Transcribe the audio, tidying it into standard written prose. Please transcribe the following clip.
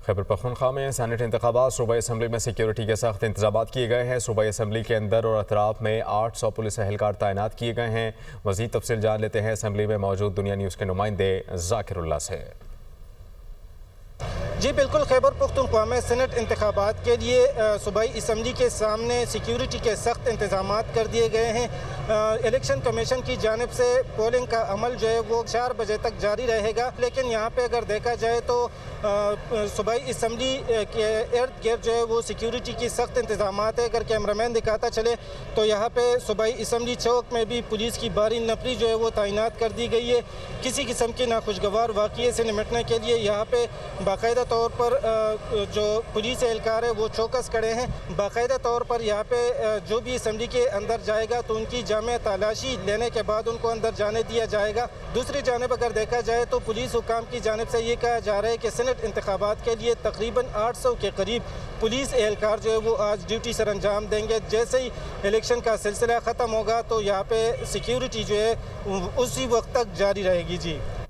خیبر پختونخوا میں سینٹ انتخابات صوبائی اسمبلی میں سیکیورٹی کے سخت انتظامات کیے گئے ہیں۔ صوبائی اسمبلی کے اندر اور اطراف میں 800 پولیس اہلکار تعینات کیے گئے ہیں۔ مزید تفصیل جان لیتے ہیں اسمبلی میں موجود دنیا نیوز کے نمائندے ذاکر اللہ سے۔ جی بالکل، خیبر پختونخوا میں سینٹ انتخابات کے لیے صوبائی اسمبلی کے سامنے سیکیورٹی کے سخت انتظامات کر دیے گئے ہیں۔ الیکشن کمیشن کی جانب سے پولنگ کا عمل جو ہے وہ 4 بجے تک جاری رہے گا، لیکن یہاں پہ اگر دیکھا جائے تو صوبائی اسمبلی کے ارد گرد جو ہے وہ سیکیورٹی کی سخت انتظامات ہے۔ اگر کیمرہ مین دکھاتا چلے تو یہاں پہ صوبائی اسمبلی چوک میں بھی پولیس کی بھاری نفری جو ہے وہ تعینات کر دی گئی ہے۔ کسی قسم کی ناخوشگوار واقعے سے نمٹنے کے لیے یہاں پہ باقاعدہ طور پر جو پولیس اہلکار ہے وہ چوکس کھڑے ہیں۔ باقاعدہ طور پر یہاں پہ جو بھی اسمبلی کے اندر جائے گا تو ان کی جامع تلاشی لینے کے بعد ان کو اندر جانے دیا جائے گا۔ دوسری جانب اگر دیکھا جائے تو پولیس حکام کی جانب سے یہ کہا جا رہا ہے کہ سینٹ انتخابات کے لیے تقریباً 800 کے قریب پولیس اہلکار جو ہے وہ آج ڈیوٹی سر انجام دیں گے۔ جیسے ہی الیکشن کا سلسلہ ختم ہوگا تو یہاں پہ سیکیورٹی جو ہے اسی وقت تک جاری رہے گی۔ جی